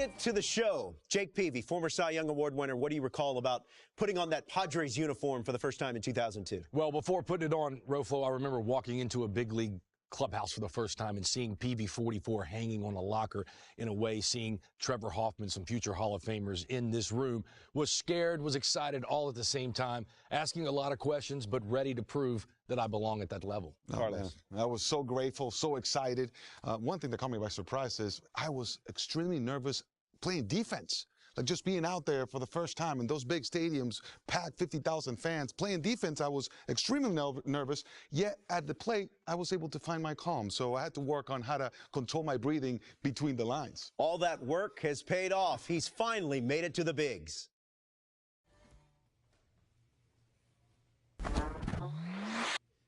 made it to the show. Jake Peavy, former Cy Young Award winner. What do you recall about putting on that Padres uniform for the first time in 2002? Well, before putting it on, Roflo, I remember walking into a big league clubhouse for the first time and seeing PV 44 hanging on a locker in a way, seeing Trevor Hoffman, some future Hall of Famers in this room. Was scared, was excited all at the same time, asking a lot of questions, but ready to prove that I belong at that level. Carlos. I was so grateful, so excited. One thing that caught me by surprise is I was extremely nervous playing defense. Like just being out there for the first time in those big stadiums, packed 50,000 fans, playing defense, I was extremely nervous. Yet at the plate, I was able to find my calm. So I had to work on how to control my breathing between the lines. All that work has paid off. He's finally made it to the bigs.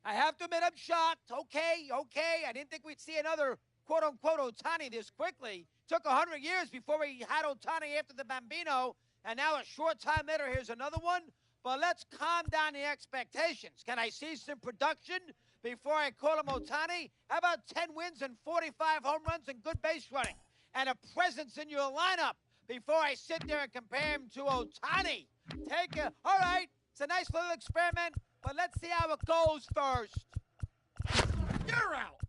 I have to admit I'm shocked. Okay. I didn't think we'd see another quote-unquote Ohtani this quickly. Took 100 years before we had Ohtani after the Bambino, and now a short time later, here's another one. But let's calm down the expectations. Can I see some production before I call him Ohtani? How about 10 wins and 45 home runs and good base running? And a presence in your lineup before I sit there and compare him to Ohtani? All right, it's a nice little experiment, but let's see how it goes first. You're out.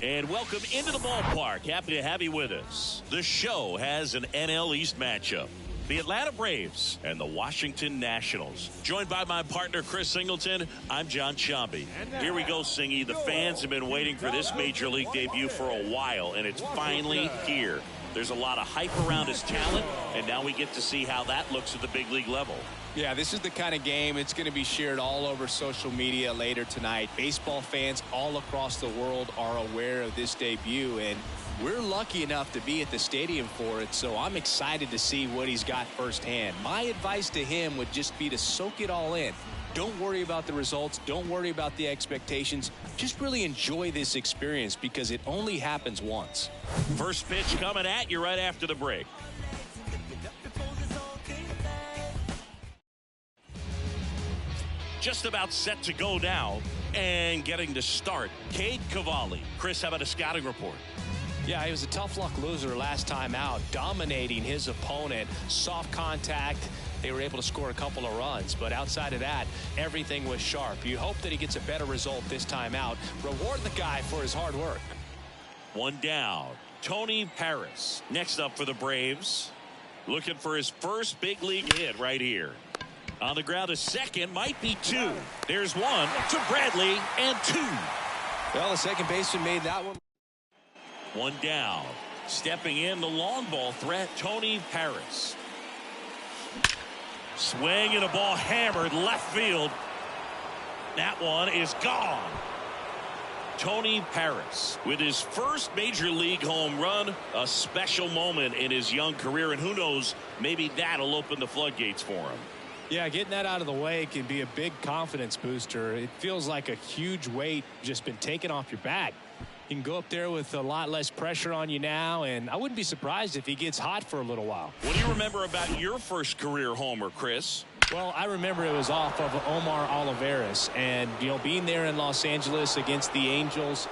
And welcome into the ballpark. Happy to have you with us. The show has an NL East matchup. The Atlanta Braves and the Washington Nationals. Joined by my partner, Chris Singleton, I'm John Sciambi. Here we go, Singy. The fans have been waiting for this Major League debut for a while, and it's finally here. There's a lot of hype around his talent, and now we get to see how that looks at the big league level. Yeah, this is the kind of game it's going to be shared all over social media later tonight. Baseball fans all across the world are aware of this debut, and we're lucky enough to be at the stadium for it, so I'm excited to see what he's got firsthand. My advice to him would just be to soak it all in. Don't worry about the results. Don't worry about the expectations. Just really enjoy this experience because it only happens once. First pitch coming at you right after the break. Just about set to go now and getting to start. Cade Cavalli. Chris, how about a scouting report? Yeah, he was a tough luck loser last time out, dominating his opponent. Soft contact. They were able to score a couple of runs, but outside of that, everything was sharp. You hope that he gets a better result this time out. Reward the guy for his hard work. One down. Tony Paris next up for the Braves. Looking for his first big league hit right here. On the ground, a second, might be two. There's one to Bradley and two. Well, the second baseman made that one. One down. Stepping in, the long ball threat, Tony Paris. Swing and a ball hammered left field. That one is gone. Tony Paris with his first major league home run, a special moment in his young career, and who knows, maybe that'll open the floodgates for him. Yeah, getting that out of the way can be a big confidence booster. It feels like a huge weight just been taken off your back. You can go up there with a lot less pressure on you now, and I wouldn't be surprised if he gets hot for a little while. What do you remember about your first career homer, Chris? Well, I remember it was off of Omar Olivares, and, you know, being there in Los Angeles against the Angels.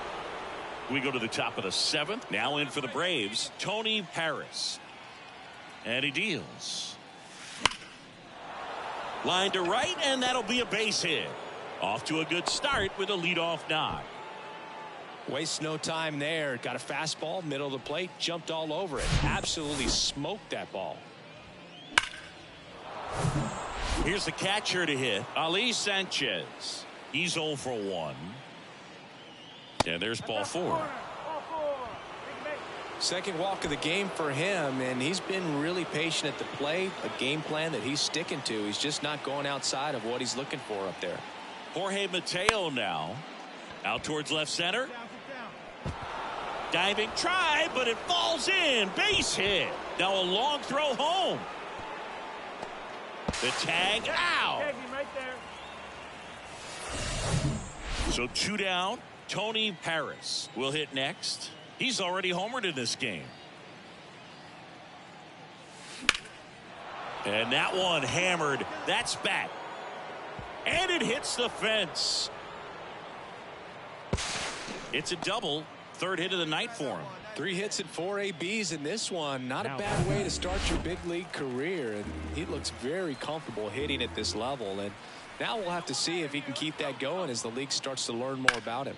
We go to the top of the 7th. Now in for the Braves, Tony Paris. And he deals. Line to right, and that'll be a base hit. Off to a good start with a leadoff knock. Wastes no time there. Got a fastball, middle of the plate, jumped all over it. Absolutely smoked that ball. Here's the catcher to hit, Ali Sanchez. He's 0 for 1. And there's ball 4. Second walk of the game for him, and he's been really patient at the plate. A game plan that he's sticking to. He's just not going outside of what he's looking for up there. Jorge Mateo now out towards left center. Diving try, but it falls in. Base hit. Now a long throw home. The tag out. So 2 down. Tony Paris will hit next. He's already homered in this game. And that one hammered. That's back. And it hits the fence. It's a double. 3rd hit of the night for him. 3 hits and 4 ABs in this one. Not a bad way to start your big league career. And he looks very comfortable hitting at this level. And now we'll have to see if he can keep that going as the league starts to learn more about him.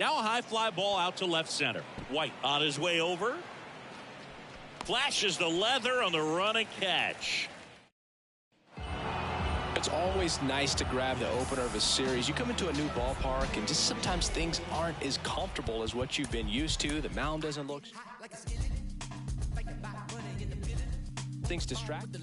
Now a high fly ball out to left center. White on his way over. Flashes the leather on the run and catch. It's always nice to grab the opener of a series. You come into a new ballpark and just sometimes things aren't as comfortable as what you've been used to. The mound doesn't look. Things distract.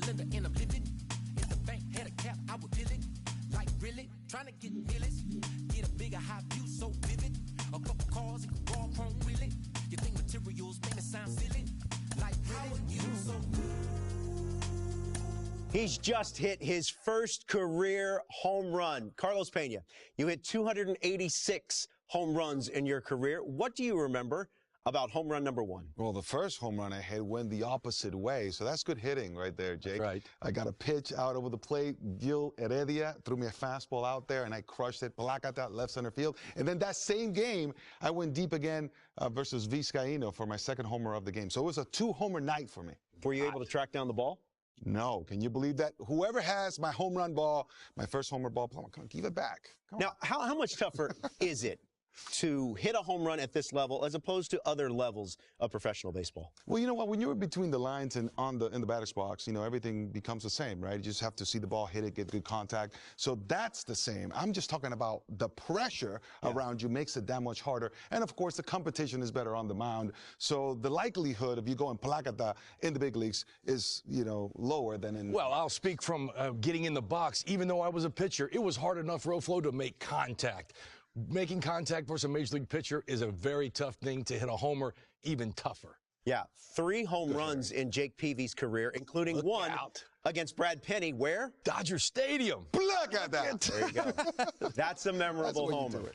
He's just hit his first career home run. Carlos Pena, you hit 286 home runs in your career. What do you remember about home run number 1? Well, the first home run I hit went the opposite way, so that's good hitting right there, Jake. Right. I got a pitch out over the plate. Gil Heredia threw me a fastball out there, and I crushed it. Placata, left center field. And then that same game, I went deep again versus Vizcaíno for my second homer of the game. So it was a 2-homer night for me. Were you able to track down the ball? No. Can you believe that? Whoever has my home run ball, my first homer ball, come on, give it back. Come now, how much tougher is it to hit a home run at this level as opposed to other levels of professional baseball? Well, you know what? When you're between the lines and in the batter's box, you know, everything becomes the same, right? You just have to see the ball, hit it, get good contact. So that's the same. I'm just talking about the pressure around you makes it that much harder. And, of course, the competition is better on the mound. So the likelihood of you going placata in the big leagues is, you know, lower than in... Well, I'll speak from getting in the box. Even though I was a pitcher, it was hard enough, Roflo, to make contact. Making contact versus a major league pitcher is a very tough thing. To hit a homer, even tougher. Yeah, 3 home runs in Jake Peavy's career, including one against Brad Penny. Where? Dodger Stadium. Look at that. There you go. That's a memorable homer.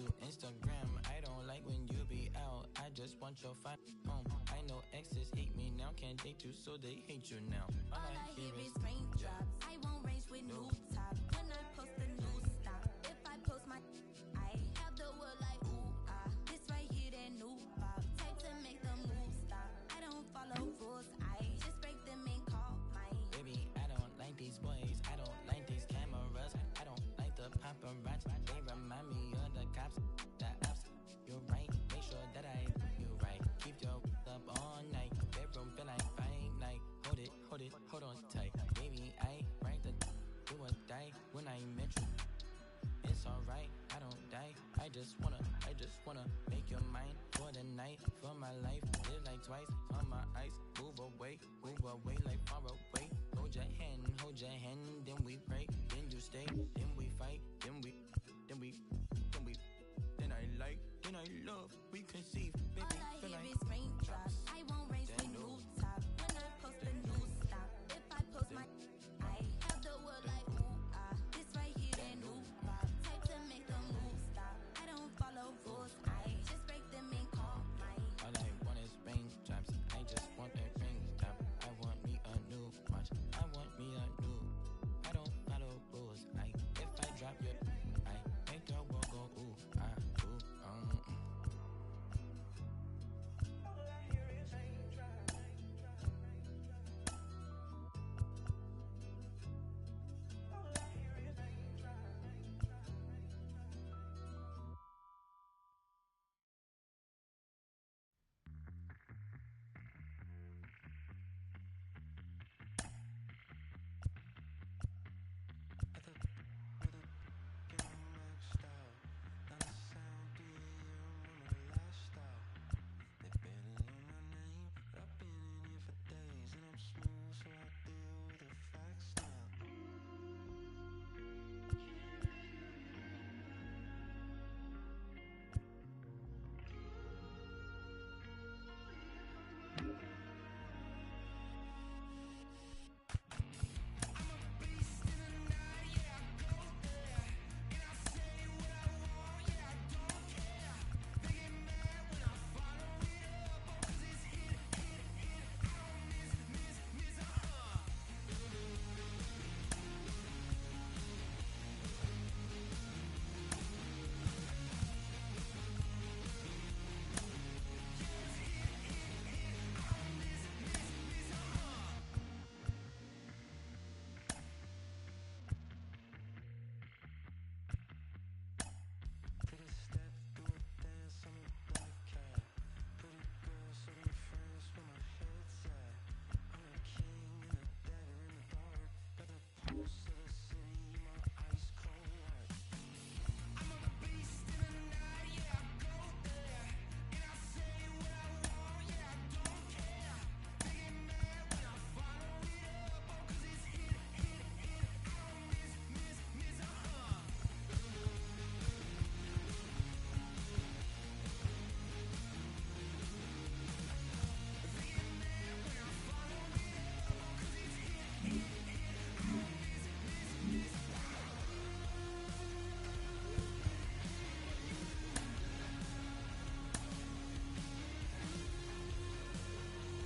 to Instagram. I don't like when you be out. I just want your fun home. I know exes hate me now. Can't date you, so they hate you now. All I hear is raindrops. I won't range with new top. When I post a new stop. If I post my, I have the world like ooh ah. This right here that new pop. Type to make the move stop. I don't follow rules. I just break them and call mine. Baby, I don't like these boys. I don't like these cameras. I don't like the paparazzi. They remind me of the cops, the ops. You're right. Make sure that I do you right. Keep your up all night. Bedroom feel like fight night. Hold on tight. Baby, I right the do or die when I met you. It's alright, I don't die. I just wanna make your mind for the night, for my life. Live like twice on my ice. Move away like far away. Hold your hand, then we pray, then you stay, then we fight, then I love, we conceive, baby. All I hear is raindrops. I won't range with new top. When I post a new stop. If I post my, I have the world like ooh ah. This right here that new pop. Type to make the move stop. I don't follow rules. I just break them and call mine. All I want is raindrops. I just want a raindrop. I want me a new watch. I want me a new. I don't follow rules. If I drop your, I make your world go ooh ah ooh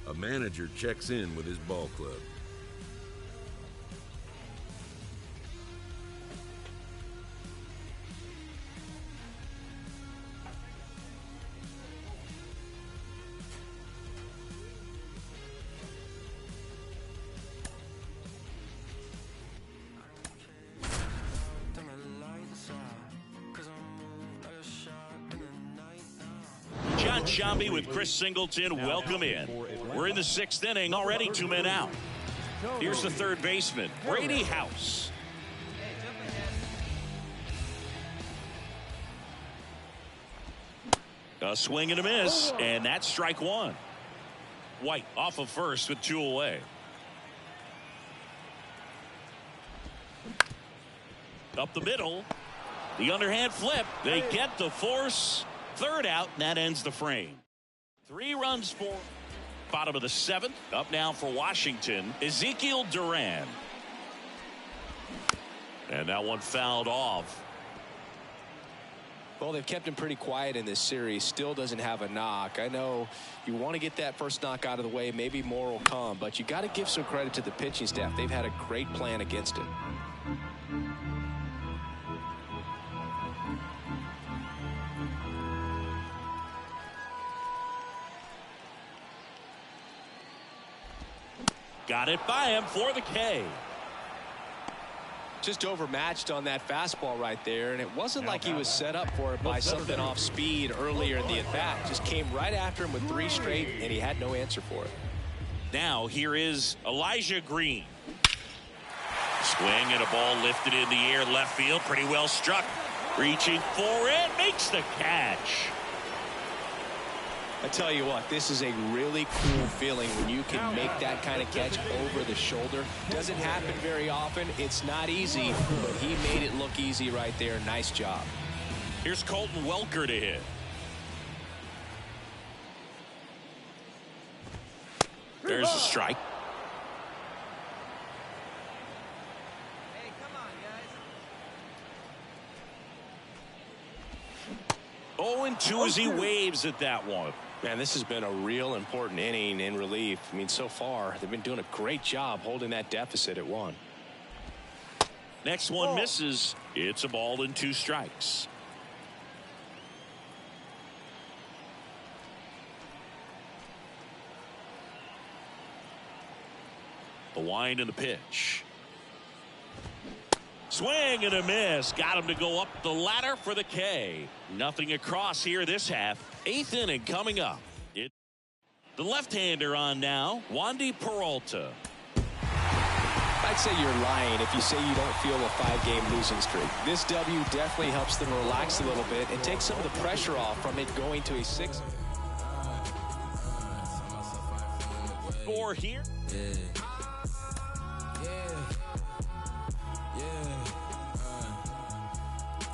A manager checks in with his ball club. John Sciambi with Chris Singleton. Welcome in. We're in the sixth inning, already 2 men out. Here's the third baseman, Brady House. A swing and a miss, and that's strike one. White off of first with 2 away. Up the middle. The underhand flip. They get the force. Third out, and that ends the frame. 3 runs for bottom of the 7th. Up now for Washington, Ezekiel Duran. And that one fouled off. Well, they've kept him pretty quiet in this series. Still doesn't have a knock. I know you want to get that first knock out of the way. Maybe more will come, but you got to give some credit to the pitching staff. They've had a great plan against him. Got it by him for the K. Just overmatched on that fastball right there, and it wasn't like he was set up for it by something off speed earlier in the at-bat. Just came right after him with 3 straight, and he had no answer for it. Now here is Elijah Green. Swing and a ball lifted in the air, left field, pretty well struck. Reaching for it, makes the catch. I tell you what, this is a really cool feeling when you can make that kind of catch over the shoulder. Doesn't happen very often. It's not easy, but he made it look easy right there. Nice job. Here's Colton Welker to hit. There's a strike. Hey, come on, guys. 0-2 as he waves at that one. Man, this has been a real important inning in relief. I mean, so far, they've been doing a great job holding that deficit at 1. Next one misses. It's a ball and 2 strikes. The wind and the pitch. Swing and a miss. Got him to go up the ladder for the K. Nothing across here this half. 8th inning coming up. The left-hander on now, Wandy Peralta. I'd say you're lying if you say you don't feel a 5-game losing streak. This W definitely helps them relax a little bit and take some of the pressure off from it going to a 6. Score here.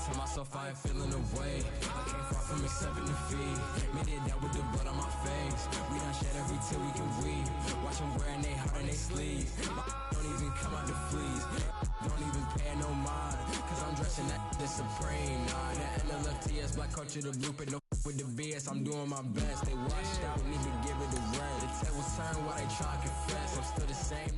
Tell myself I ain't feeling the way. I can't far from accepting defeat. Made it down with the blood on my face. We done shed every tear we can weep. Watch them wearing they heart and they sleeves. Don't even come out the fleas. Don't even pay no mind. Cause I'm dressing that supreme. Nah, the NLFTS, black culture, the blueprint. No with the BS, I'm doing my best. They washed out, need to give it a rest. The tables turn while they try to confess. I'm still the same.